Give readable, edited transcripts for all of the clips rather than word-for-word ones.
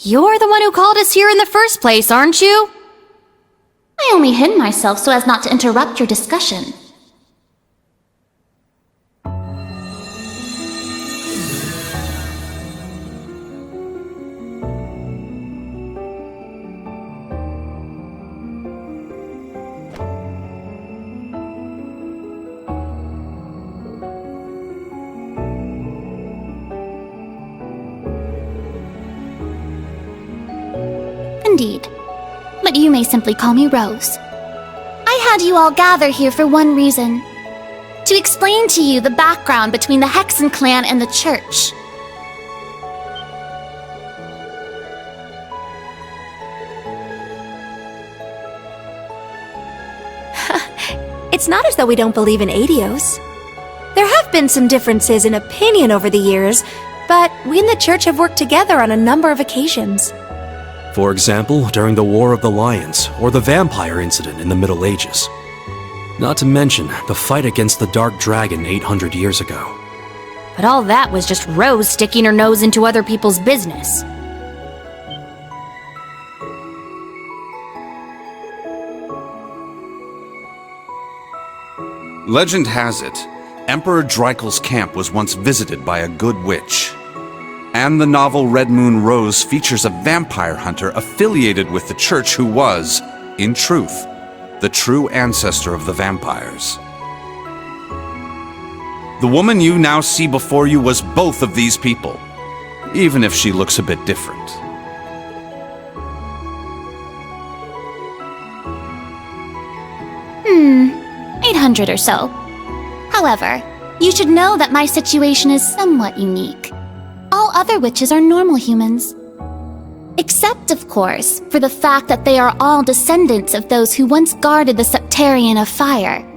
You're the one who called us here in the first place, aren't you? I only hid myself so as not to interrupt your discussion. Indeed. But you may simply call me Rose. I had you all gather here for one reason. To explain to you the background between the Hexen clan and the Church. It's not as though we don't believe in Erebos. There have been some differences in opinion over the years, but we and the Church have worked together on a number of occasions. For example, during the War of the Lions, or the vampire incident in the Middle Ages. Not to mention the fight against the Dark Dragon 800 years ago. But all that was just Rose sticking her nose into other people's business. Legend has it, Emperor Dreikel's camp was once visited by a good witch. And the novel Red Moon Rose features a vampire hunter affiliated with the Church who was, in truth, the true ancestor of the vampires. The woman you now see before you was both of these people, even if she looks a bit different. Hmm, 800 or so. However, you should know that my situation is somewhat unique. All other witches are normal humans. Except, of course, for the fact that they are all descendants of those who once guarded the Sept Terrion of fire.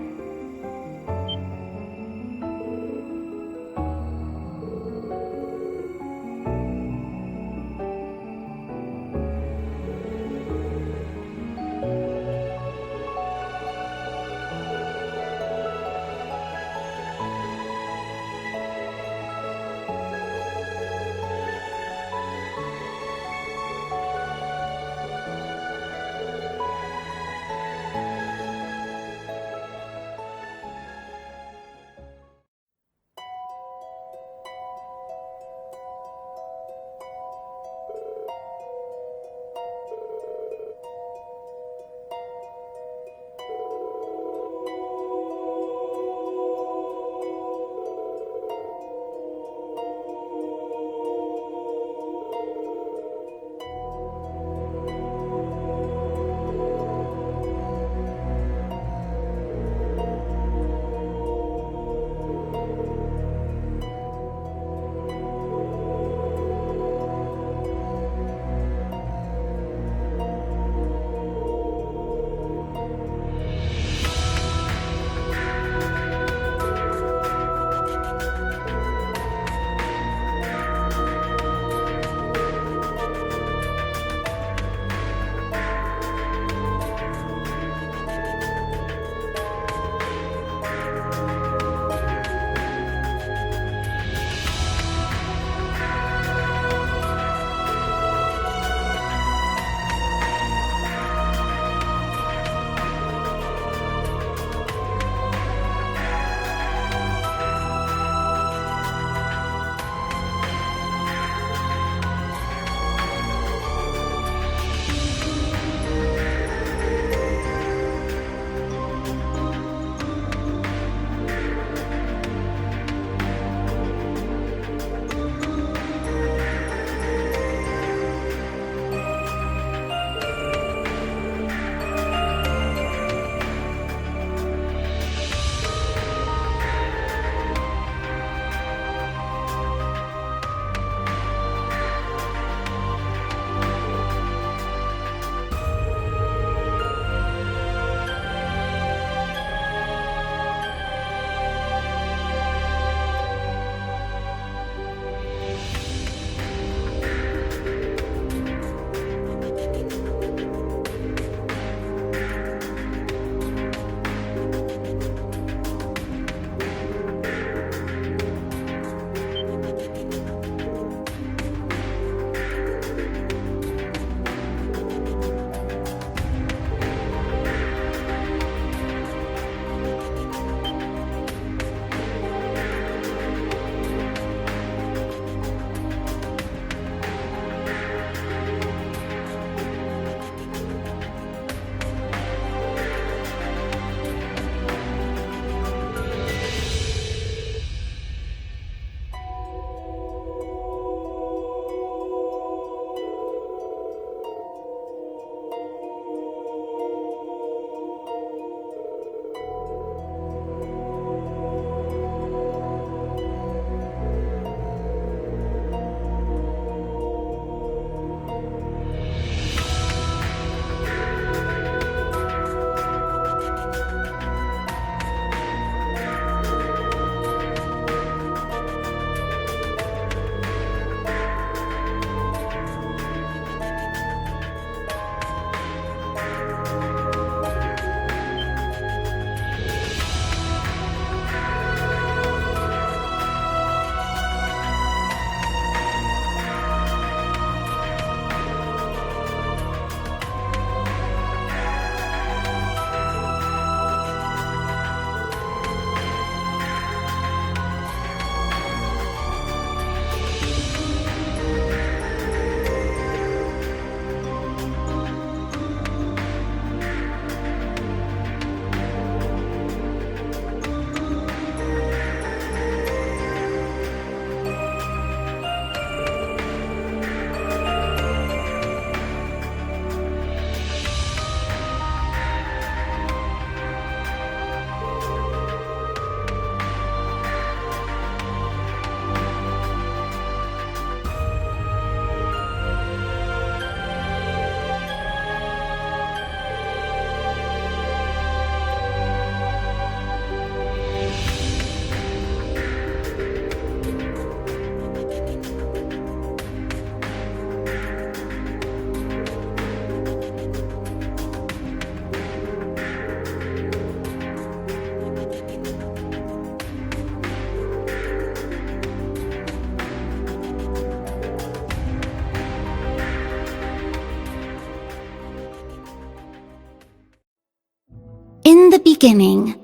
beginning,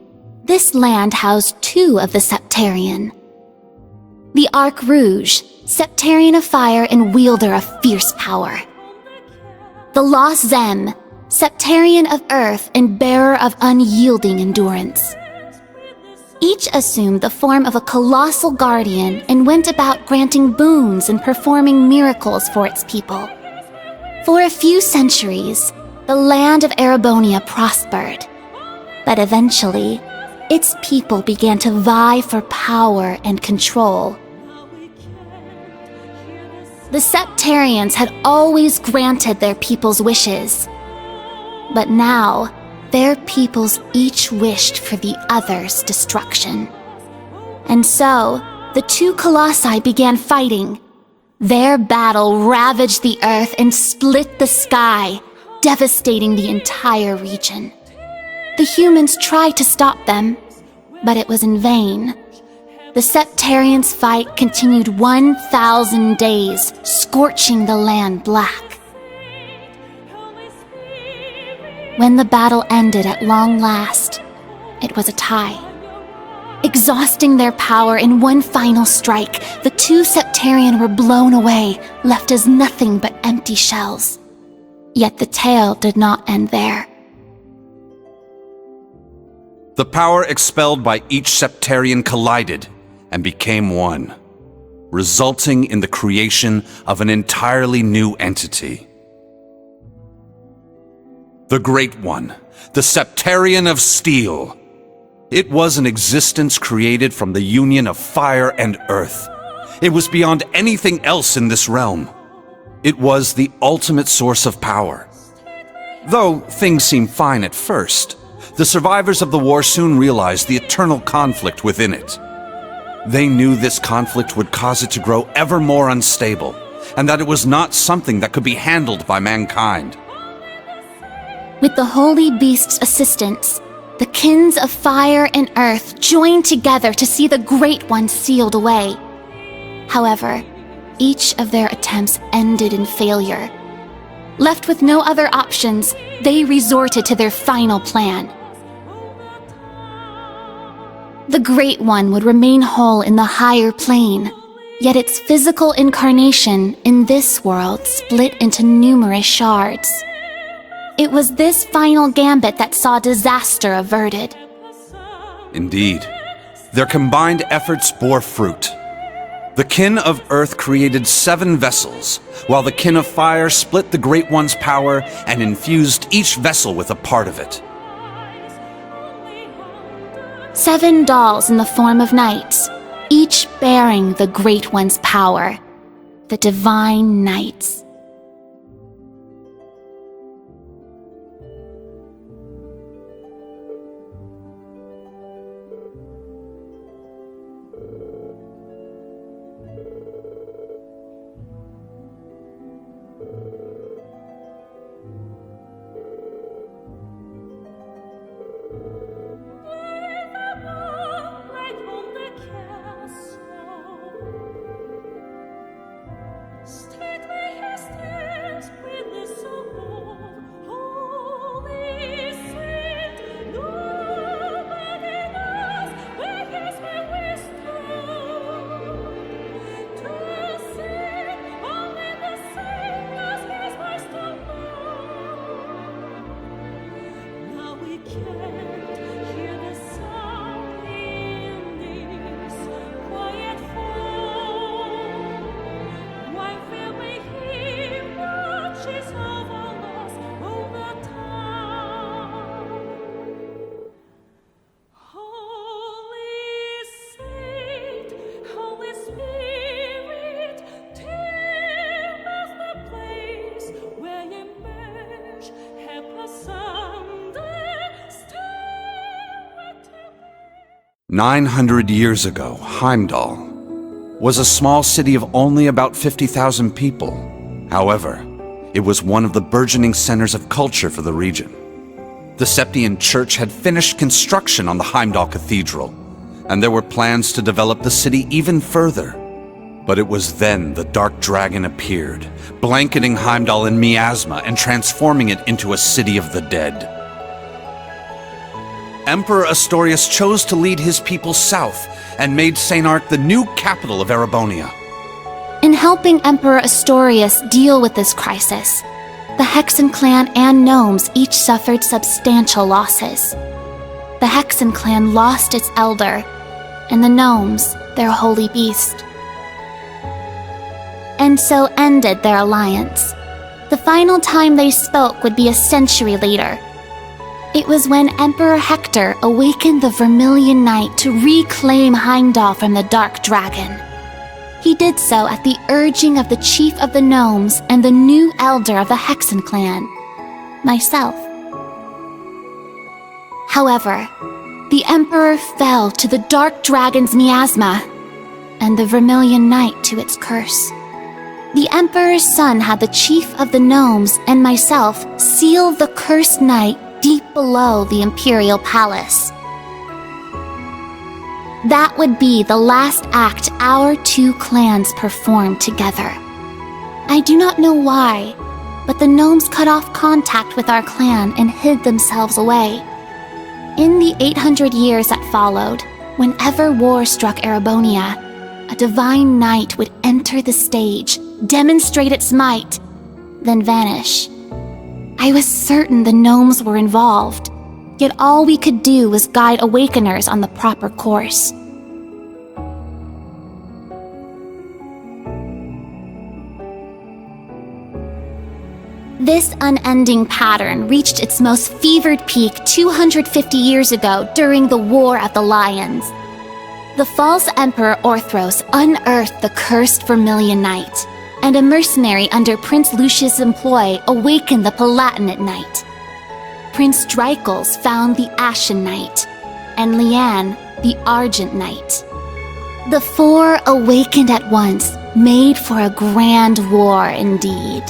this land housed two of the Sept Terrion. The Arc Rouge, Sept Terrion of fire and wielder of fierce power. The Lost Zem, Sept Terrion of earth and bearer of unyielding endurance. Each assumed the form of a colossal guardian and went about granting boons and performing miracles for its people. For a few centuries, the land of Erebonia prospered, but eventually, its people began to vie for power and control. The Sept Terrions had always granted their people's wishes, but now, their peoples each wished for the other's destruction. And so, the two colossi began fighting. Their battle ravaged the earth and split the sky, devastating the entire region. The humans tried to stop them, but it was in vain. The Sept Terrions' fight continued 1,000 days, scorching the land black. When the battle ended at long last, it was a tie. Exhausting their power in one final strike, the two Sept Terrion were blown away, left as nothing but empty shells. Yet the tale did not end there. The power expelled by each Sept Terrion collided and became one, resulting in the creation of an entirely new entity. The Great One, the Sept Terrion of Steel. It was an existence created from the union of fire and earth. It was beyond anything else in this realm. It was the ultimate source of power. Though things seemed fine at first, the survivors of the war soon realized the eternal conflict within it. They knew this conflict would cause it to grow ever more unstable, and that it was not something that could be handled by mankind. With the Holy Beast's assistance, the kins of fire and earth joined together to see the Great One sealed away. However, each of their attempts ended in failure. Left with no other options, they resorted to their final plan. The Great One would remain whole in the higher plane, yet its physical incarnation in this world split into numerous shards. It was this final gambit that saw disaster averted. Indeed, their combined efforts bore fruit. The kin of earth created 7 vessels, while the kin of fire split the Great One's power and infused each vessel with a part of it. 7 dolls in the form of knights, each bearing the Great One's power, the Divine Knights. "900 years ago, Heimdall was a small city of only about 50,000 people. However, it was one of the burgeoning centers of culture for the region. The Septian Church had finished construction on the Heimdall Cathedral, and there were plans to develop the city even further. But it was then the Dark Dragon appeared, blanketing Heimdall in miasma and transforming it into a city of the dead. Emperor Astorius chose to lead his people south and made St. Arc the new capital of Erebonia. In helping Emperor Astorius deal with this crisis, the Hexen clan and gnomes each suffered substantial losses. The Hexen clan lost its elder, and the gnomes their holy beast. And so ended their alliance. The final time they spoke would be a century later. It was when Emperor Hector awakened the Vermilion Knight to reclaim Heimdall from the Dark Dragon. He did so at the urging of the chief of the gnomes and the new elder of the Hexen clan, myself. However, the Emperor fell to the Dark Dragon's miasma, and the Vermilion Knight to its curse. The Emperor's son had the chief of the gnomes and myself seal the cursed knight deep below the Imperial Palace. That would be the last act our two clans performed together. I do not know why, but the gnomes cut off contact with our clan and hid themselves away. In the 800 years that followed, whenever war struck Erebonia, a divine knight would enter the stage, demonstrate its might, then vanish. I was certain the gnomes were involved, yet all we could do was guide awakeners on the proper course. This unending pattern reached its most fevered peak 250 years ago during the War of the Lions. The false Emperor Orthros unearthed the cursed Vermilion Knight, and a mercenary under Prince Lucius' employ awakened the Palatinate Knight. Prince Dreichels found the Ashen Knight, and Liane the Argent Knight. The four awakened at once, made for a grand war indeed.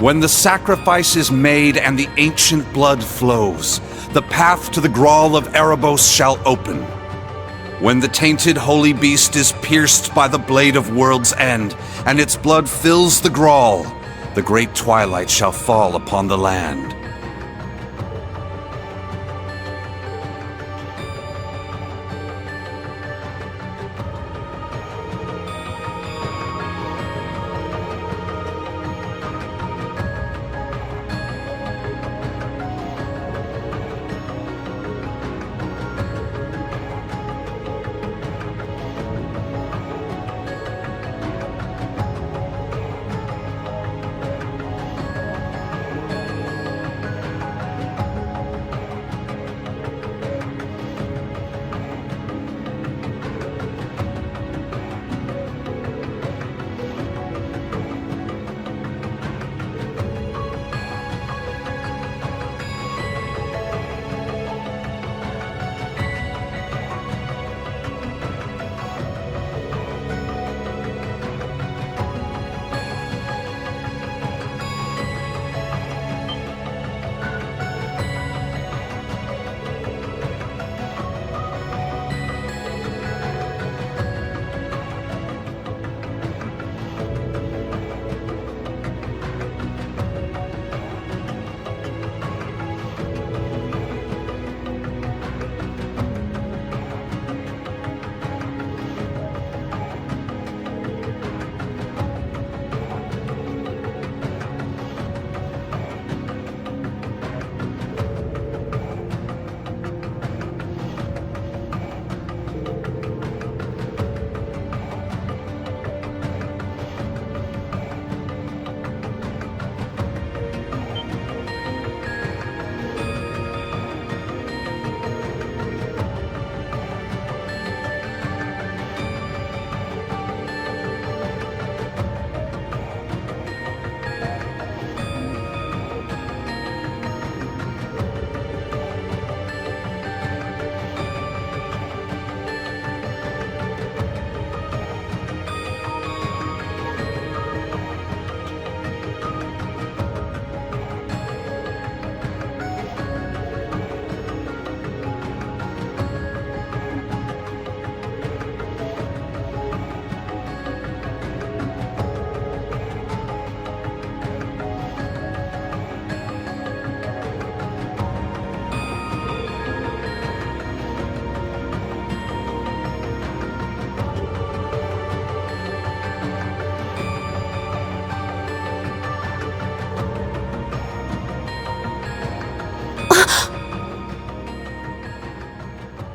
When the sacrifice is made and the ancient blood flows, the path to the Grawl of Erebos shall open. When the tainted holy beast is pierced by the blade of World's End, and its blood fills the Grawl, the great twilight shall fall upon the land.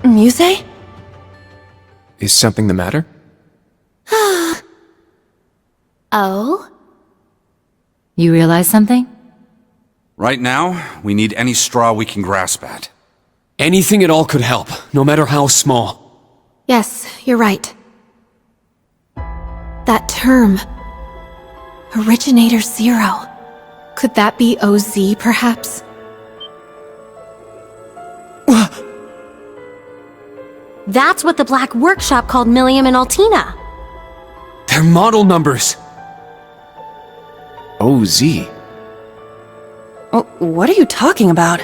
Muse? Is something the matter? Oh? You realize something? Right now, we need any straw we can grasp at. Anything at all could help, no matter how small. Yes, you're right. That term. Originator Zero. Could that be OZ, perhaps? That's what the Black Workshop called Millium and Altina. They're model numbers! OZ. Oh, what are you talking about?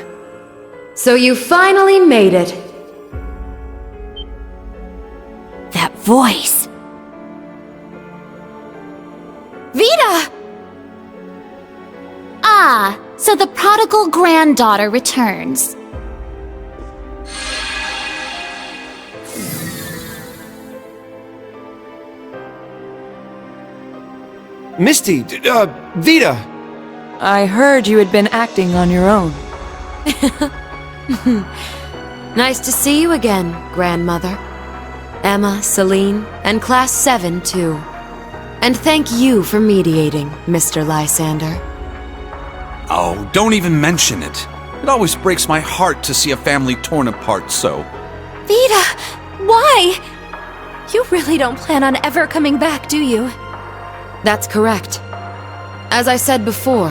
So you finally made it. That voice. Vita! Ah, so the prodigal granddaughter returns. Misty, Vita! I heard you had been acting on your own. Nice to see you again, Grandmother. Emma, Celine, and Class 7, too. And thank you for mediating, Mr. Lysander. Oh, don't even mention it. It always breaks my heart to see a family torn apart so. Vita! Why? You really don't plan on ever coming back, do you? That's correct. As I said before,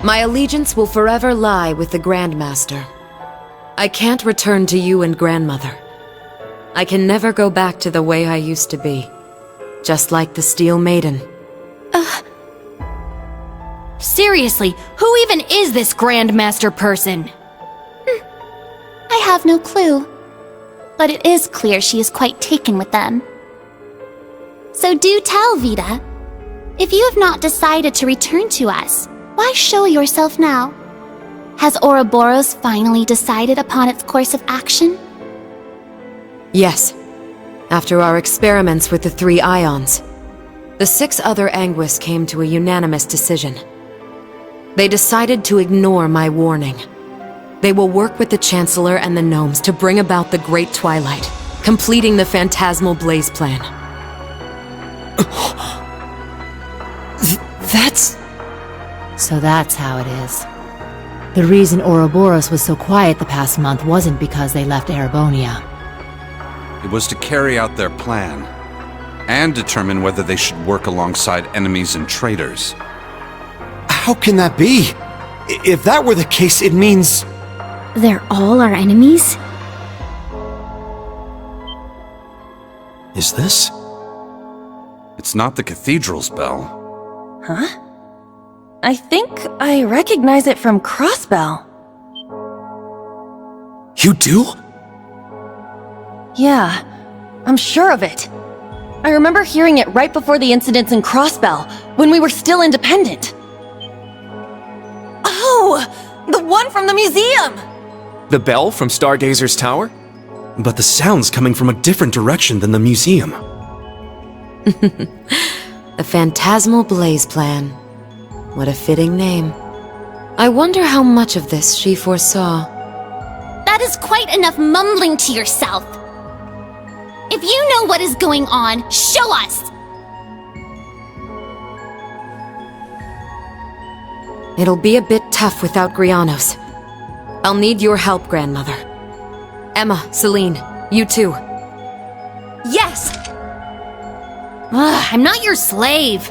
my allegiance will forever lie with the Grandmaster. I can't return to you and Grandmother. I can never go back to the way I used to be. Just like the Steel Maiden. Seriously, who even is this Grandmaster person? I have no clue. But it is clear she is quite taken with them. So do tell, Vita. If you have not decided to return to us, why show yourself now? Has Ouroboros finally decided upon its course of action? Yes. After our experiments with the 3 ions, the 6 other Anguis came to a unanimous decision. They decided to ignore my warning. They will work with the Chancellor and the Gnomes to bring about the Great Twilight, completing the Phantasmal Blaze plan. That's... So that's how it is. The reason Ouroboros was so quiet the past month wasn't because they left Erebonia. It was to carry out their plan, and determine whether they should work alongside enemies and traitors. How can that be? If that were the case, it means... They're all our enemies? Is this? It's not the cathedral's bell. Huh? I think I recognize it from Crossbell. You do? Yeah, I'm sure of it. I remember hearing it right before the incidents in Crossbell, when we were still independent. Oh! The one from the museum! The bell from Stargazer's tower? But the sound's coming from a different direction than the museum. The Phantasmal Blaze plan. What a fitting name. I wonder how much of this she foresaw. That is quite enough mumbling to yourself. If you know what is going on, show us! It'll be a bit tough without Grianos. I'll need your help, Grandmother. Emma, Celine, you too. Yes! Ugh, I'm not your slave.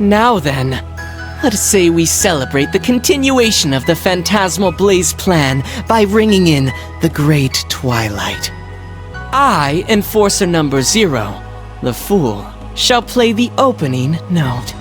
Now then, let us say we celebrate the continuation of the Phantasmal Blaze plan by ringing in the Great Twilight. I, Enforcer number 0, the Fool, shall play the opening note.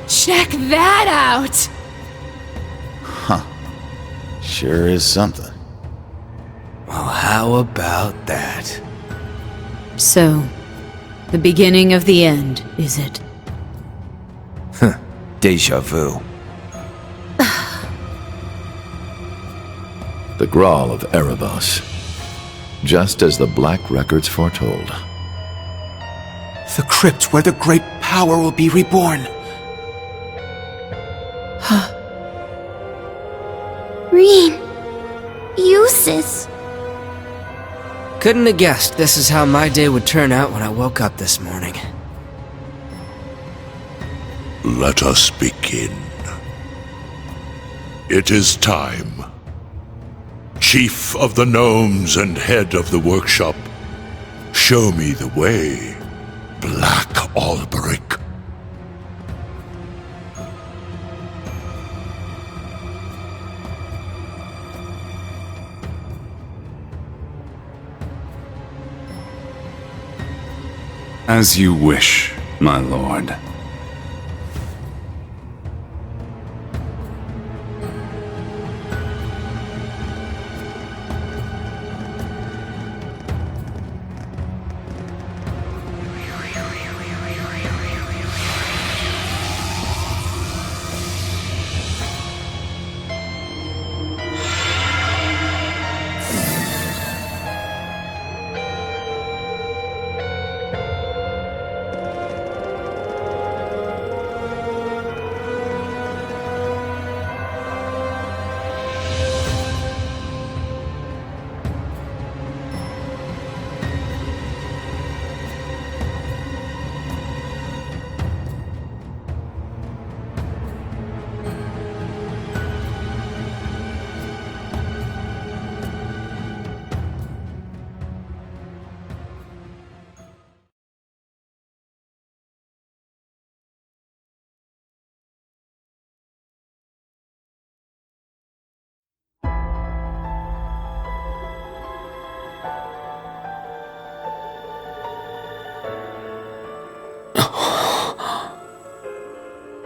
Check that out! Sure is something. Well, how about that? So, the beginning of the end, is it? Deja vu. The Grawl of Erebos. Just as the Black Records foretold. The crypt where the great power will be reborn. Reen. Eustace. Couldn't have guessed this is how my day would turn out when I woke up this morning. Let us begin. It is time. Chief of the Gnomes and head of the workshop, show me the way, Black Alberic. As you wish, my lord.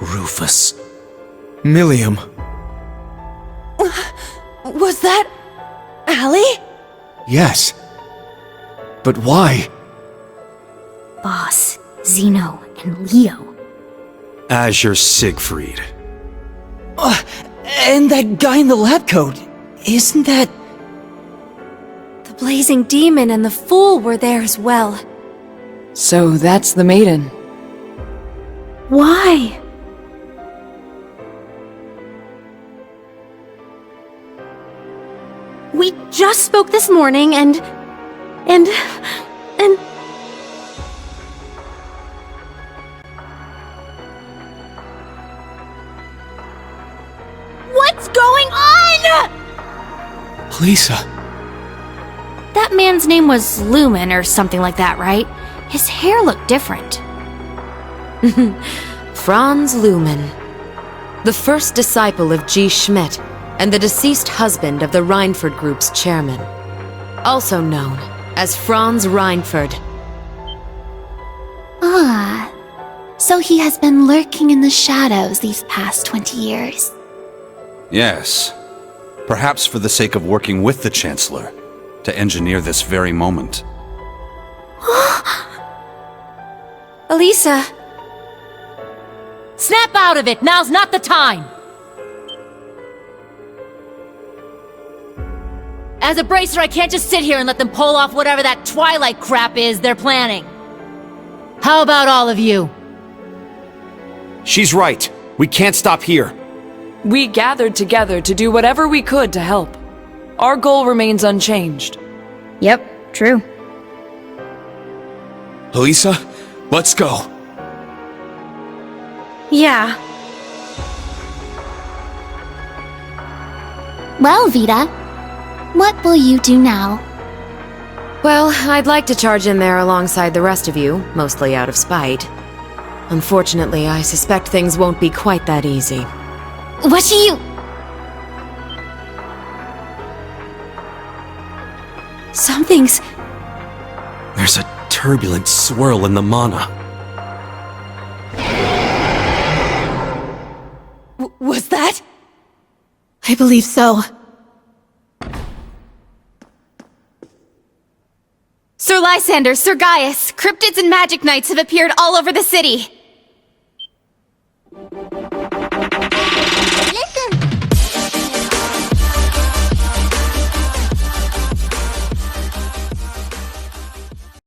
Rufus. Millium. Was that... Allie? Yes. But why? Boss, Zeno, and Leo. Azure Siegfried. And that guy in the lab coat, isn't that... The blazing demon and the fool were there as well. So that's the maiden. Why? We just spoke this morning and... What's going on?! Lisa. That man's name was Lumen or something like that, right? His hair looked different. Franz Lumen. The first disciple of G. Schmidt and the deceased husband of the Reinford Group's chairman. Also known as Franz Reinford. Ah, so he has been lurking in the shadows these past 20 years. Yes. Perhaps for the sake of working with the Chancellor, to engineer this very moment. Elisa... Snap out of it! Now's not the time! As a bracer, I can't just sit here and let them pull off whatever that Twilight crap is they're planning. How about all of you? She's right. We can't stop here. We gathered together to do whatever we could to help. Our goal remains unchanged. Yep, true. Elisa, let's go. Yeah. Well, Vita, what will you do now? Well, I'd like to charge in there alongside the rest of you, mostly out of spite. Unfortunately, I suspect things won't be quite that easy. What do you... Something's... There's a turbulent swirl in the mana. Was that? I believe so. Sir Lysander, Sir Gaius, cryptids and magic knights have appeared all over the city.